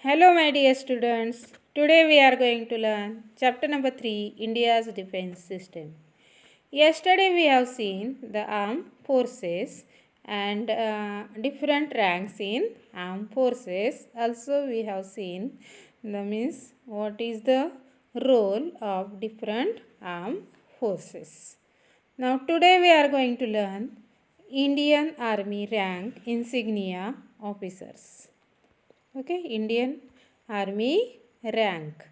Hello, my dear students. Today we are going to learn chapter number 3, India's Defense System. Yesterday we have seen the armed forces and different ranks in armed forces. Also we have seen the means what is the role of different armed forces. Now today we are going to learn Indian Army rank insignia officers. Okay, Indian Army rank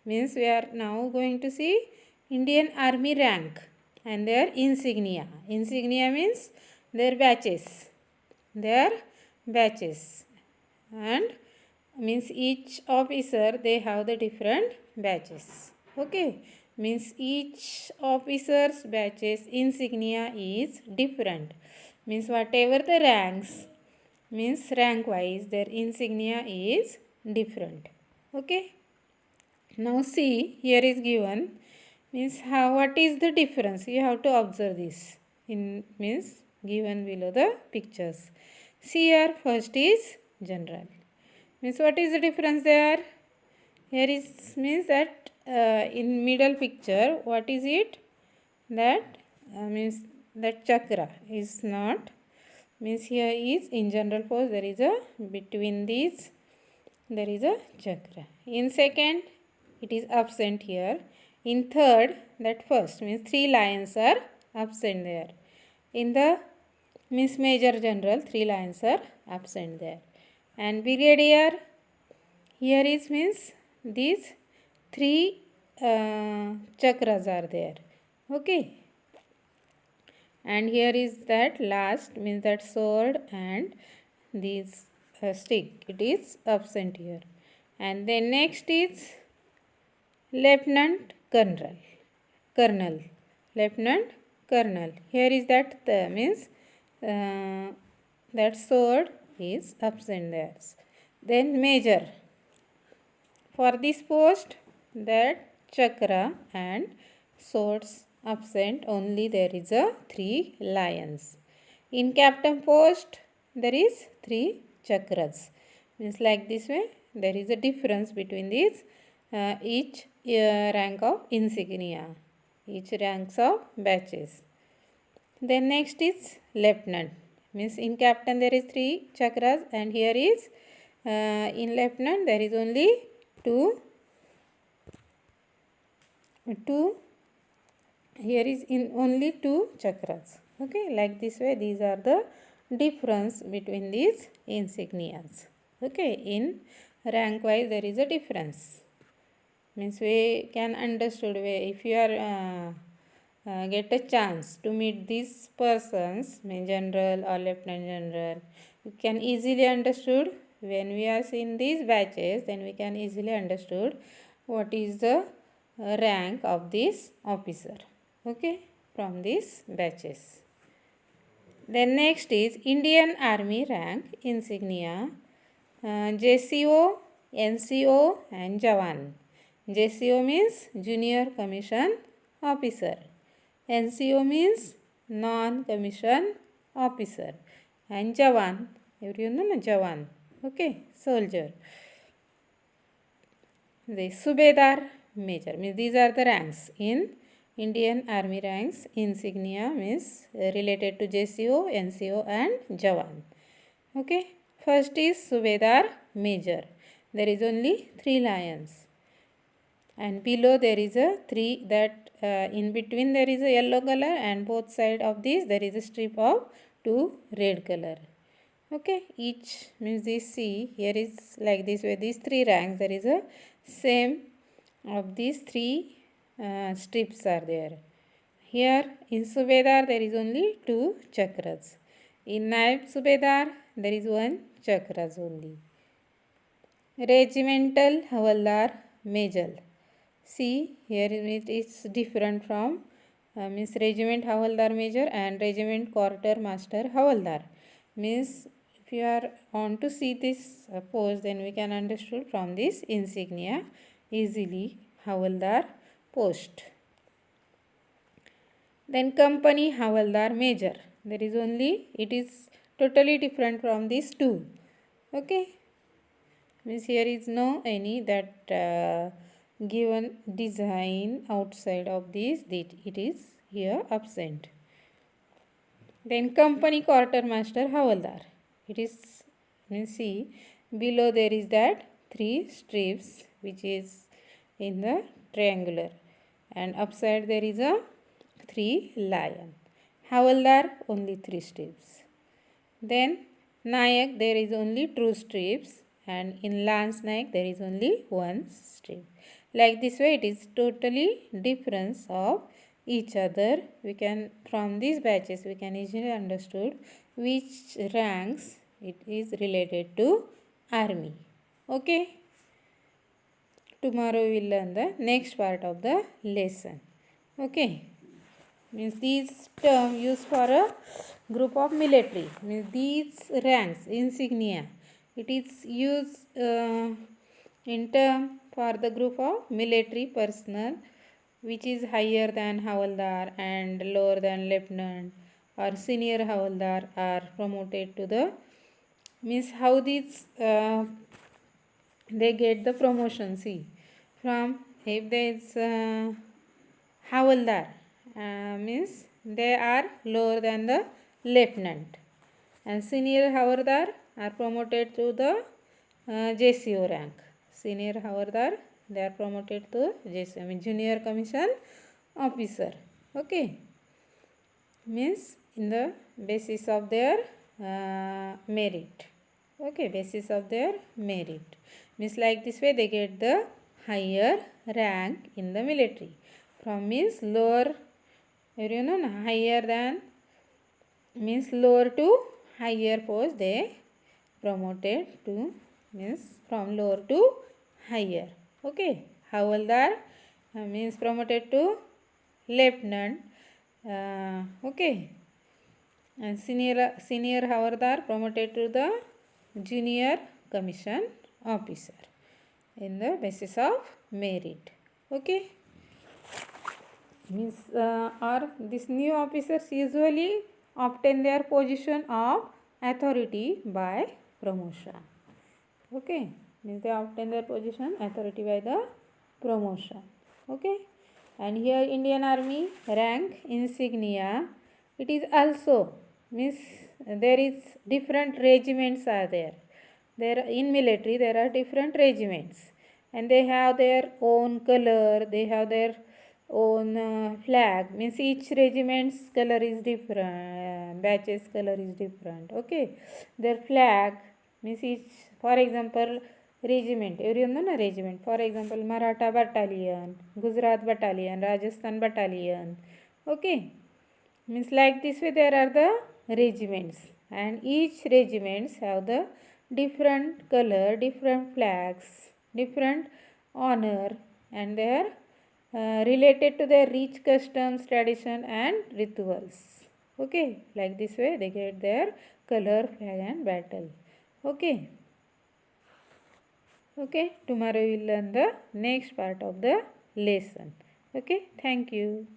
means we are now going to see Indian Army rank and their insignia. Insignia means their badges. Their badges and means each officer they have the different badges. Okay, means each officer's badges insignia is different. Means whatever the ranks means rank wise their insignia is different. Okay, now see here is given means how what is the difference you have to observe this in means given below the pictures. See here first is general means what is the difference there. Here is means that in middle picture what is it that means that chakra is not means here is in general pose there is a between these there is a chakra. In second it is absent here. In third that first means 3 lions are absent there. In the means major general 3 lions are absent there. And brigadier here is means these 3 chakras are there. Okay, and here is that last means that sword and this stick it is absent here. And then next is lieutenant colonel lieutenant colonel. Here is that means that sword is absent there. Then major for this post that chakra and swords absent only there is a 3 lions. In captain post there is 3 chakras means like this way there is a difference between these each rank of insignia, each ranks of badges. Then next is lieutenant means in captain there is 3 chakras and here is in lieutenant there is only two here is in only 2 chakras. Okay, like this way these are the difference between these insignias. Okay, in rank wise there is a difference means we can understood if you are get a chance to meet these persons mean general or lieutenant general you can easily understood when we are seeing these batches then we can easily understood what is the rank of this officer. Okay, from these batches. Then next is Indian Army rank insignia JCO, NCO and Jawan. JCO means Junior Commission Officer. NCO means Non-Commissioned Officer. And Jawan, everyone know Jawan. Okay, soldier. The Subedar Major means these are the ranks in Indian Army ranks insignia means related to JCO, NCO and Jawan. Okay, first is Subedar Major. There is only 3 lions and below there is a 3 that in between there is a yellow color and both side of this there is a strip of 2 red color. Okay, each means this see here is like this way these 3 ranks there is a same of these 3 strips are there. Here in Subedar there is only 2 chakras. In Naib Subedar there is 1 chakras only. Regimental Havaldar Major. See here it is different from means regiment Havaldar Major and regiment quartermaster Havaldar. Means if you are want to see this post then we can understood from this insignia easily Havaldar post. Then company Havaldar Major. There is only it is totally different from these 2. Okay. Means here is no any that given design outside of this, that it is here absent. Then company quartermaster Havaldar. It is, means see, below there is that 3 strips which is in the triangular, and upside there is a 3 lion. Havaldar only 3 strips. Then Nayak there is only 2 strips, and in Lance Nayak there is only 1 strip. Like this way it is totally difference of each other. We can, from these batches we can easily understood which ranks it is related to army. Okay. Tomorrow we will learn the next part of the lesson. Okay. Means these term used for a group of military. Means these ranks, insignia, it is used in term for the group of military personnel which is higher than Havaldar and lower than lieutenant, or senior Havaldar are promoted to the, means how these they get the promotion. See, from if there is Havaldar, means they are lower than the lieutenant, and senior Havaldar are promoted to the JCO rank. Senior Havaldar, they are promoted to JCO, I mean junior commission officer. Okay, means in the basis of their merit. Okay, basis of their merit, means like this way they get the higher rank in the military. From means lower, you know, higher than means lower to higher post they promoted to, means from lower to higher. Okay, Havaldar means promoted to lieutenant. Okay, and senior Havaldar promoted to the junior commission officer in the basis of merit. Okay, means or this new officers usually obtain their position of authority by promotion. Okay, means they obtain their position authority by the promotion. Okay, and here Indian Army rank insignia, it is also, means there is different regiments are there. There in military there are different regiments, and they have their own color, they have their own flag, means each regiment's color is different, batches color is different. Okay, their flag means each, for example, regiment, everyone know regiment, for example Maratha battalion, Gujarat battalion, Rajasthan battalion. Okay, means like this way there are the regiments, and each regiments have the different color, different flags, different honor, and they are related to their rich customs, tradition and rituals. Okay, like this way they get their color, flag and battle. Okay. Okay, tomorrow we will learn the next part of the lesson. Okay, thank you.